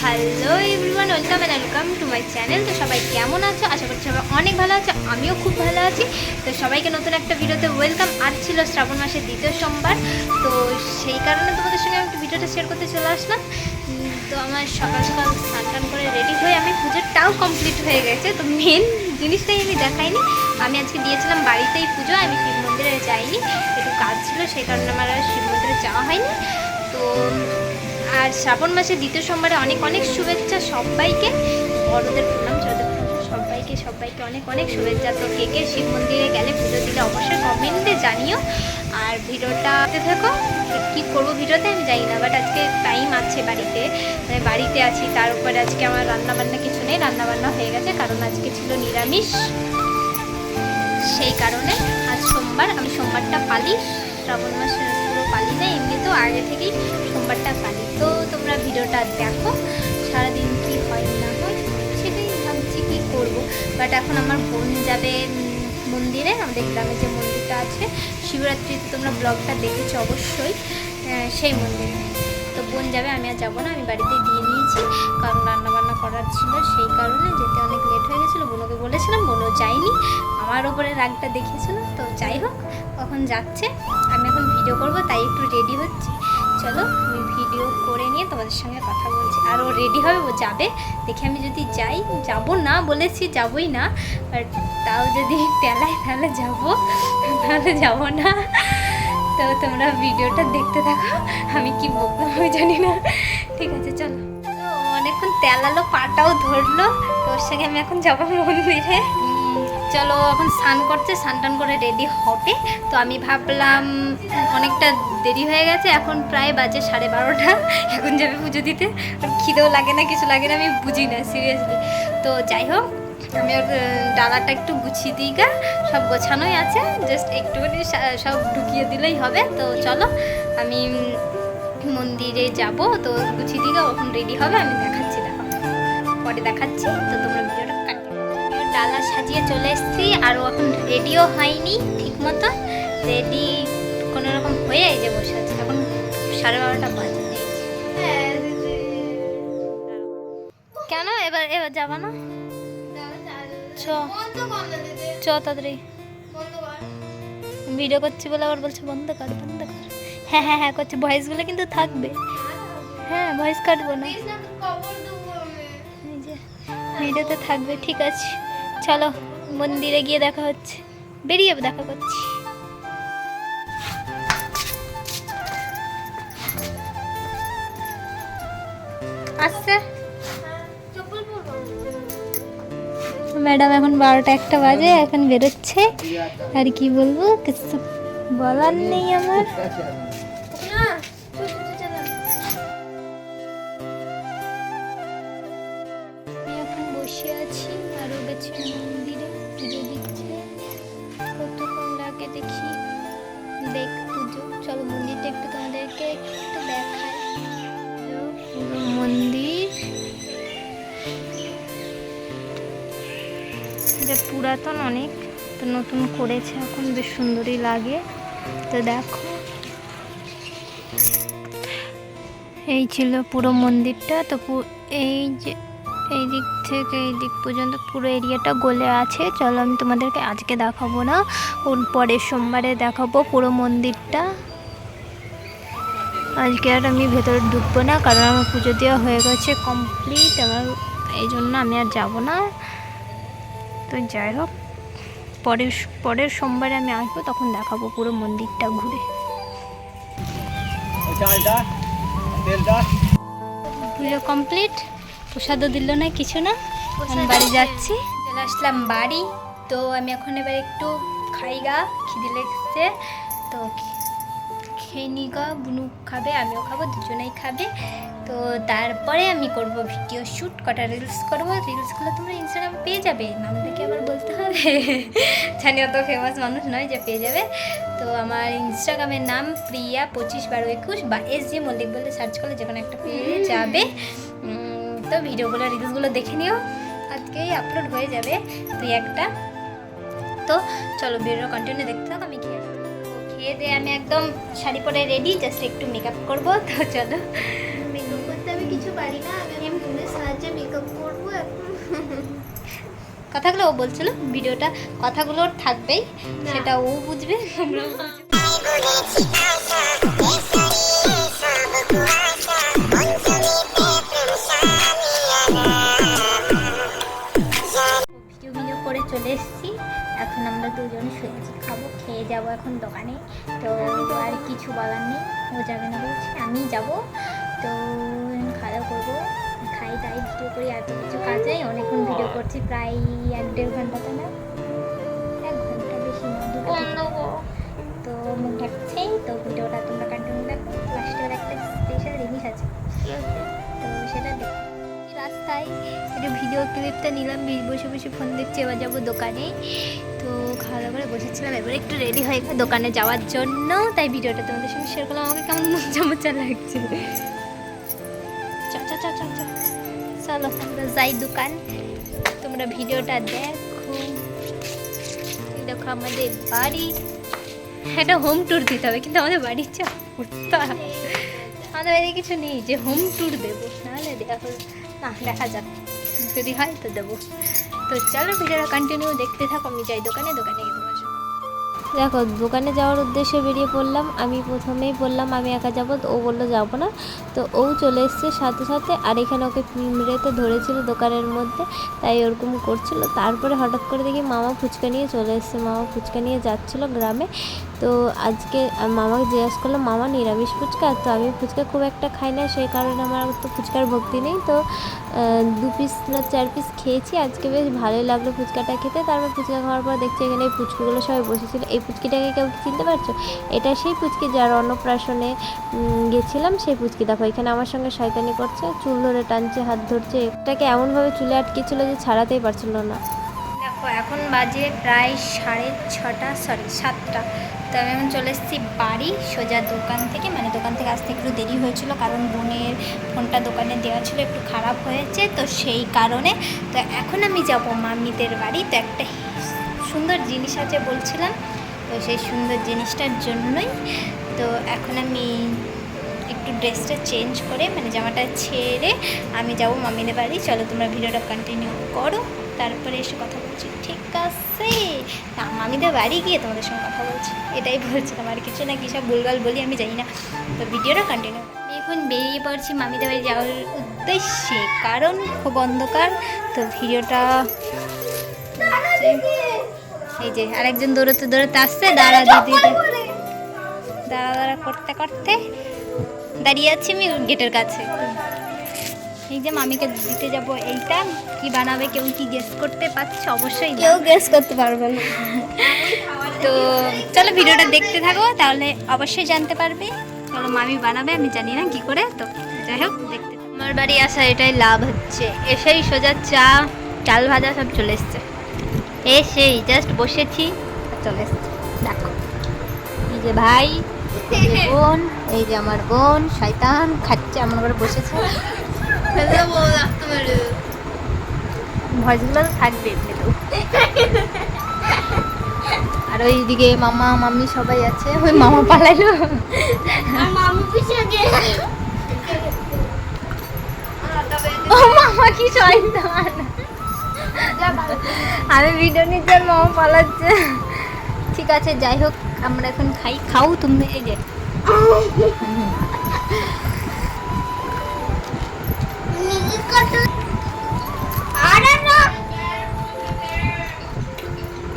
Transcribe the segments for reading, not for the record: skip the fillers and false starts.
Hello everyone, welcome and welcome to my channel. তো সবাই কেমন আছো? আশা করছি সবাই অনেক ভালো আছো, আমিও খুব ভালো আছি। তো সবাইকে নতুন একটা ভিডিওতে ওয়েলকাম। আজ ছিল শ্রাবণ মাসের দ্বিতীয় সোমবার, তো সেই কারণে তোমাদের সঙ্গে আমি ভিডিওটা শেয়ার করতে চলে আসলাম। তো আমার সকাল সকাল স্নান করে রেডি হয়ে আমি পুজোটাও কমপ্লিট হয়ে গেছে। তো মেন জিনিসটাই আমি দেখাইনি, আমি আজকে দিয়েছিলাম বাড়িতেই পুজো, আমি শিব মন্দিরে যাইনি, একটু কাজ ছিল সেই কারণে আমার আর শিব মন্দিরে যাওয়া হয়নি। তো আর শ্রাবণ মাসের দ্বিতীয় সোমবারে অনেক অনেক শুভেচ্ছা সবাইকে, বড়দের প্রণাম, ছোটদের প্রণাম, সবাইকে অনেক অনেক শুভেচ্ছা। তো কে কে শিব মন্দিরে গেলে পুজো দিলে অবশ্যই কমেন্টে জানিও। আর ভিডিওটাতে থাকো, কী করবো ভিডিওতে আমি জানি না, বাট আজকে টাইম আছে বাড়িতে, মানে বাড়িতে আছি। তার উপরে আজকে আমার রান্নাবান্না কিছু নেই, রান্নাবান্না হয়ে গেছে কারণ আজকে ছিল নিরামিষ, সেই কারণে আজ সোমবার। আমি সোমবারটা পালি, শ্রাবণ মাসে পুরো পালি না, এমনি তো আগে থেকেই সোমবারটা পালি। তো তোমরা ভিডিওটা দেখো, সারাদিন কি হয় না হয় সেটাই ভাবছি কী করবো। বাট এখন আমার বোন যাবে মন্দিরে, আমাদের গ্রামে যে মন্দিরটা আছে, শিবরাত্রিতে তোমরা ব্লগটা দেখেছো অবশ্যই, সেই মন্দিরে। তো বোন যাবে, আমি আর যাবো না, আমি বাড়িতেই দিয়ে নিয়েছি কারণ রান্নাবান্না করার ছিল, সেই কারণে যেতে অনেক লেট হয়ে গেছিলো। বোনকে বলেছিলাম, বোনও যায়নি, আমার ওপরে রাগটা দেখিয়েছিল। তো যাই হোক, কখন যাচ্ছে, আমি এখন ভিডিও করব, তাই একটু রেডি হচ্ছি। চলো আমি ভিডিও করে নিয়ে তোমাদের সঙ্গে কথা বলছি। আর ও রেডি হবে, ও যাবে, দেখে আমি যদি যাই, যাব না বলেছি, যাবই না, বাট তাও যদি পেলায় তাহলে যাবো, তাহলে যাব না। তো তোমরা ভিডিওটা দেখতে থাকো, আমি কি বলবো আমি জানি না, ঠিক আছে চলো। তো অনেকক্ষণ তেলালো, পাটাও ধরলো, তো ওর সঙ্গে আমি এখন যাবো মন্দিরে। চলো এখন স্নান করছে, স্নান টান করে রেডি হবে। তো আমি ভাবলাম অনেকটা দেরি হয়ে গেছে, এখন প্রায় বাজে 12:30, এখন যাবে পুজো দিতে। আর খিদেও লাগে না, কিছু লাগে না, আমি বুঝি না সিরিয়াসলি। তো যাই হোক, আমি ওর ডালাটা একটু গুছিয়ে দিই গা, সব গোছানোই আছে, জাস্ট একটুখানি সব ঢুকিয়ে দিলেই হবে। তো চলো আমি মন্দিরে যাব, তো গুছিয়ে দিই গা, ওখানে রেডি হবে, আমি দেখাচ্ছি, পরে দেখাচ্ছি। তো তোমরা ভিডিওটা ডালা সাজিয়ে চলে এসেছি, আর ও এখন রেডিও হয়নি ঠিক মতো, রেডি কোনো রকম হয়ে এই যে বসে আছে। এখন 12:30 বাজে। কেন এবার যাবা না? চ তাড়াতাড়ি, ভিডিও করছি বলে আবার বলছে বন্ধ কর বন্ধ কর। হ্যাঁ হ্যাঁ হ্যাঁ করছি, ভয়েসগুলো কিন্তু থাকবে, হ্যাঁ ভয়েস কাটবো না, এই যে ভিডিওতে থাকবে, ঠিক আছে। চলো মন্দিরে গিয়ে দেখা হচ্ছে, বেরিয়ে দেখা করছি। আসছে ম্যাডাম, এখন 12:01 বাজে, এখন বেরোচ্ছে। আর কি বলবো, কিছু বলার নেই আমার। এখন বসে আছি, আরও গেছে মন্দিরে পুজো দিচ্ছে, কতক্ষণ লাগে দেখি, দেখ পুজো। চলো মন্দিরটা একটু তোমাদেরকে একটু দেখাই, পুরো মন্দির এটা পুরাতন অনেক, তো নতুন করেছে এখন, বেশ সুন্দরই লাগে। তো দেখো, এই ছিল পুরো মন্দিরটা। তো এই যে এই দিক থেকে এই দিক পর্যন্ত পুরো এরিয়াটা গলে আছে। চলো আমি তোমাদেরকে আজকে দেখাবো না, ওর পরের সোমবারে দেখাবো পুরো মন্দিরটা। আজকে আর আমি ভেতরে ঢুকবো না, কারণ আমার পুজো দেওয়া হয়ে গেছে কমপ্লিট, আমার এই জন্য আমি আর যাবো না। তো যাই হোক, পরের সোমবারে আমি আসবো, তখন দেখাবো পুরো মন্দিরটা ঘুরে। পুজো কমপ্লিট, প্রসাদও দিল না, কিছু না, আমি বাড়ি যাচ্ছি। চলে আসলাম বাড়ি। তো আমি এখন এবার একটু খাই গা, খিদে লেগেছে, তো খেয়ে নি গা, বুনু খাবে, আমিও খাবো, দুজনেই খাবে। তো তারপরে আমি করব ভিডিও শ্যুট, কটা রিলস করবো, রিলসগুলো তোমরা ইনস্টাগ্রামে পেয়ে যাবে, নাম দেখে আবার বলতে হবে, জানি অত ফেমাস মানুষ নয় যে পেয়ে যাবে। তো আমার ইনস্টাগ্রামের নাম প্রিয়া 251221 বা SG মল্লিক বলে সার্চ করলে যে কোনো একটা পেয়ে যাবে। তো ভিডিওগুলো রিলসগুলো দেখে নিও, আজকেই আপলোড হয়ে যাবে তুই একটা। তো চলো ভিডিও কন্টিনিউ দেখতে থাকো। আমি খেয়ে দিয়ে আমি একদম শাড়ি পরে রেডি, জাস্ট একটু মেকআপ করবো। তো চলো, মেকআপ করতে আমি কিছু পারি না, আমি ফোনের সাহায্যে মেকআপ করবো এখন। কথাগুলো ও বলছিল ভিডিওটা কথাগুলো ওর থাকবেই, সেটা ও বুঝবে, আমরাও বুঝবো। ভিডিও করে চলে এসেছি, এখন আমরা দুজন সবজি খাবো, খেয়ে যাবো এখন দোকানে। তো আর কিছু বলার নেই, ও যাবে না বলছে, আমি যাব। তো খাওয়া দাওয়া করবো, খাই দাই ভিডিও করি, আর তো কিছু কাজ নেই। অনেকক্ষণ ভিডিও করছি, প্রায় 1-1.5 ঘন্টা, তো না 1 ঘন্টা বেশি না, 2 ঘন্টা। তো মুখ ঢাকছেই, তো ভিডিওটা তোমরা কন্টিনিউ দেখো, লাস্টের একটা স্পেশাল জিনিস আছে, তো সেটা দেখো। রাস্তায় একটু ভিডিও ক্লিপটা নিলাম, বসে বসে ফোন দেখছি। এবার যাবো দোকানে, তো খাওয়া দাওয়া করে বসেছিলাম, এবার একটু রেডি হয়ে গেল দোকানে যাওয়ার জন্য, তাই ভিডিওটা তোমাদের সঙ্গে শেয়ার করলাম। আমাকে কেমন মজা মজা লাগছে। চলো আমরা যাই দোকান, তোমরা ভিডিওটা দেখো। দেখো আমাদের বাড়ি, একটা হোম ট্যুর দিতে হবে, কিন্তু আমাদের বাড়ির চা আমাদের বাড়ি কিছু নেই যে হোম ট্যুর দেবো, নাহলে দেওয়া হবে না, দেখা যাক যদি হয় তো দেবো। তো চলো ভিডিওটা কন্টিনিউ দেখতে থাকো, আমি যাই দোকানে, দোকানে গিয়ে তোমার সাথে। দেখো দোকানে যাওয়ার উদ্দেশ্যে বেরিয়ে পড়লাম। আমি প্রথমেই বললাম আমি একা যাবো, তো ও বললো যাবো না, তো ও চলে এসছে সাথে সাথে। আর এখানে ওকে পিমড়েতে ধরেছিল দোকানের মধ্যে, তাই ওরকম করছিল। তারপরে হঠাৎ করে দেখি মামা ফুচকা নিয়ে চলে এসছে, মামা ফুচকা নিয়ে যাচ্ছিলো গ্রামে। তো আজকে মামাকে জিজ্ঞাসা করলাম, মামা নিরামিষ ফুচকা? তো আমি ফুচকা খুব একটা খাই না, সেই কারণে আমার তো ফুচকার ভক্তি নেই। তো 2 পিস না 4 পিস খেয়েছি, আজকে বেশ ভালোই লাগলো ফুচকাটা খেতে। তারপর ফুচকা খাওয়ার পর দেখছি এখানে এই ফুচকাগুলো সবাই বসেছিল। এই ফুচকিটাকে কেউ চিনতে পারছো? এটা সেই ফুচকি যার অন্নপ্রাশনে গেছিলাম, সেই ফুচকি। দেখো এখানে আমার সঙ্গে শয়তানি করছে, চুল ধরে টানছে, হাত ধরছে। এটাকে এমনভাবে চুলে আটকেছিল যে ছাড়াতেই পারছিল না। দেখো এখন বাজে প্রায় 7:30, তো আমি এখন চলে এসেছি বাড়ি, সোজা দোকান থেকে। মানে দোকান থেকে আসতে একটু দেরি হয়েছিল, কারণ বোনের ফোনটা দোকানে দেওয়া ছিল, একটু খারাপ হয়েছে, তো সেই কারণে। তো এখন আমি যাব মামিদের বাড়ি। তো একটা সুন্দর জিনিস আছে বলছিলাম, তো সেই সুন্দর জিনিসটার জন্যই। তো এখন আমি একটু ড্রেসটা চেঞ্জ করে, মানে জামাটা ছেড়ে আমি যাব মামিদের বাড়ি। চলো তোমরা ভিডিওটা কন্টিনিউ করো, তারপরে এসে কথা বলছি, ঠিক আছে? না, মামিদের বাড়ি গিয়ে তোমাদের সঙ্গে কথা বলছি, এটাই বলছিলাম, আর কিছু না। কী সব ভুলভাল বলি আমি জানি না। তো ভিডিওটা কন্টিনিউ। আমি এখন বেরিয়ে পড়ছি মামিদের বাড়ি যাওয়ার উদ্দেশ্যে, কারণ খুব অন্ধকার। তো ভিডিওটা এই যে আরেকজন দৌড়তে দৌড়তে আসছে, দাঁড়া দিদি, দাঁড়া করতে করতে দাঁড়িয়ে আছি আমি গেটের কাছে। এই যে মামিকে দিতে যাব, এইটা কি বানাবে কেউ কি গেস করতে পারছে? অবশ্যই কেউ গেস করতে পারবে না। তো চলো ভিডিওটা দেখতে থাকো, তাহলে অবশ্যই জানতে পারবে। চলো মামি বানাবে, আমি জানি না কি করে, তো যাই হোক দেখতে। আমার বাড়ি আসা এটাই লাভ হচ্ছে, এসেই সোজা চা, চাল ভাজা সব চলে এসছে। এসেই জাস্ট বসেছি, চলে এসছে। দেখো এই যে ভাই, বোন, এই যে আমার বোন শয়তান খাচ্ছে, এমন করে বসেছে। ভয়েসগুলো তো থাকবে এমনিতেও। আর ওইদিকে মামা মামি সবাই আছে, ওই মামা পালাইলো, ও মামা কি শয়তান। আমি ভিডিও নিচ্ছি আর মামা পালাচ্ছে। ঠিক আছে যাই হোক, আমরা এখন খাই। খাও তুমি, এই যে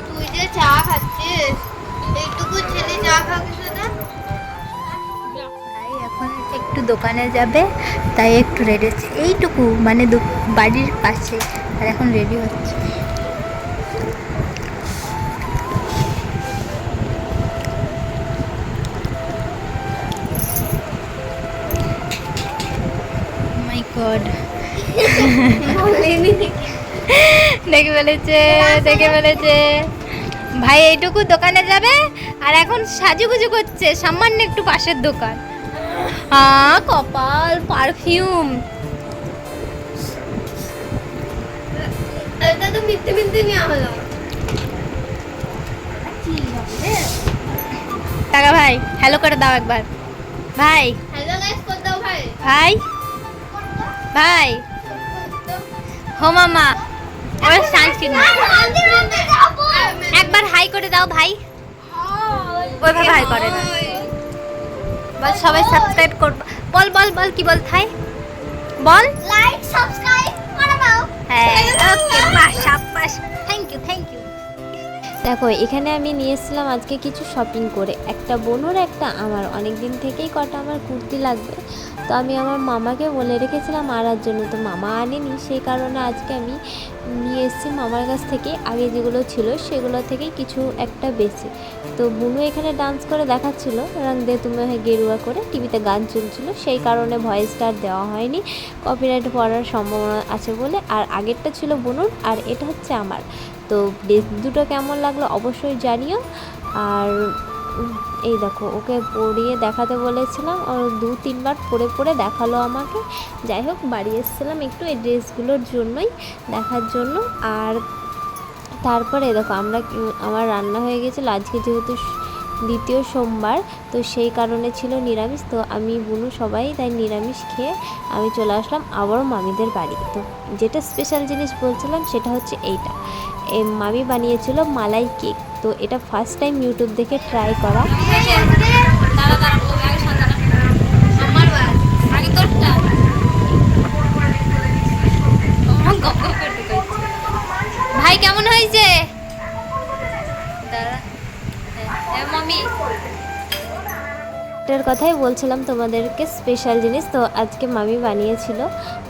তুই যে চা খাচ্ছিস, এইটুকু ছেলে চা খাচ্ছিস না? ভাই এখন একটু দোকানে যাবে, তাই একটু রেডি হচ্ছে, এইটুকু মানে বাড়ির পাশে। আর এখন রেডি হচ্ছে। মাই গড, দেখে ফেলেছে ভাই। এইটুকু দোকানে যাবে আর এখন সাজুগুজু করছে, সামান্য একটু পাশের দোকান। কপাল, পারফিউম। এটা তো মিথ্যে মিথ্যে নিয়ে হলো। টাকা ভাই, হ্যালো করে দাও একবার। ভাই হ্যালো গাইস, কর দাও ভাই। ভাই ভাই হো মামা ওর সানস্ক্রিন একবার হাই করে দাও ভাই ওইভাবে হাই করে না বল সবাই সাবস্ক্রাইব করবে বল বল বল কি বল থাই বল লাইক সাবস্ক্রাইব করে দাও। হ্যাঁ ওকে বাস শাবাশ থ্যাংক ইউ দেখো এখানে আমি নিয়ে এসেছিলাম আজকে কিছু শপিং করে একটা বোনুর একটা আমার অনেক দিন থেকেই কটা আমার কুর্তি লাগবে তো আমি আমার মামাকে বলে রেখেছিলাম আনার জন্য তো মামা আনেনি সেই কারণে আজকে আমি নিয়ে এসেছি মামার কাছ থেকে আগে যেগুলো ছিল সেগুলো থেকেই কিছু একটা বেশি তো বুনু এখানে ডান্স করে দেখাচ্ছিল রং দে তুমি গেরুয়া করে টিভিতে গান চলছিল সেই কারণে ভয়েসটা আর দেওয়া হয়নি কপিরাইট পড়ার সম্ভাবনা আছে বলে আর আগেরটা ছিল বুনুর আর এটা হচ্ছে আমার তো বেশ দুটো কেমন লাগলো অবশ্যই জানিও আর এই দেখো ওকে পরিয়ে দেখাতে বলেছিলাম ও 2-3 বার পরে দেখালো আমাকে যাই হোক বাড়ি এসেছিলাম একটু এই ড্রেসগুলোর জন্যই দেখার জন্য আর তারপরে দেখো আমার রান্না হয়ে গেছিলো আজকে যেহেতু দ্বিতীয় সোমবার তো সেই কারণে ছিল নিরামিষ তো আমি বুনু সবাই তাই নিরামিষ খেয়ে আমি চলে আসলাম আবারও মামিদের বাড়ি তো যেটা স্পেশাল জিনিস বলছিলাম সেটা হচ্ছে এইটা মামি বানিয়েছিল মালাই কেক তো এটা ফার্স্ট টাইম ইউটিউব দেখে ট্রাই করা ভাই কেমন হয়েছে মামি এটার কথাই বলছিলাম তোমাদেরকে স্পেশাল জিনিস তো আজকে মামি বানিয়েছিল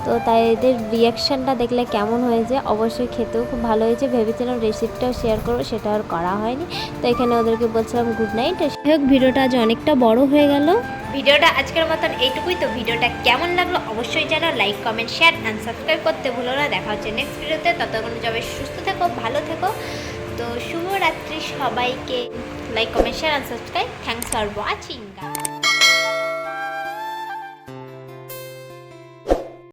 তো তাই এদের রিয়াকশানটা দেখলে কেমন হয়েছে অবশ্যই খেতেও খুব ভালো হয়েছে ভেবেছিলাম রেসিপিটাও শেয়ার করবো সেটা আর করা হয়নি তো এখানে ওদেরকে বলছিলাম গুড নাইট যাই হোক ভিডিওটা আজ অনেকটা বড় হয়ে গেল ভিডিওটা আজকের মতন এইটুকুই তো ভিডিওটা কেমন লাগলো অবশ্যই জানাও like comment share and subscribe করতে ভুলো না দেখা হচ্ছে নেক্সট ভিডিওতে ততক্ষণ সবাই সুস্থ থেকো ভালো থেকো তো শুভরাত্রি সবাইকে like comment share and subscribe thanks for watching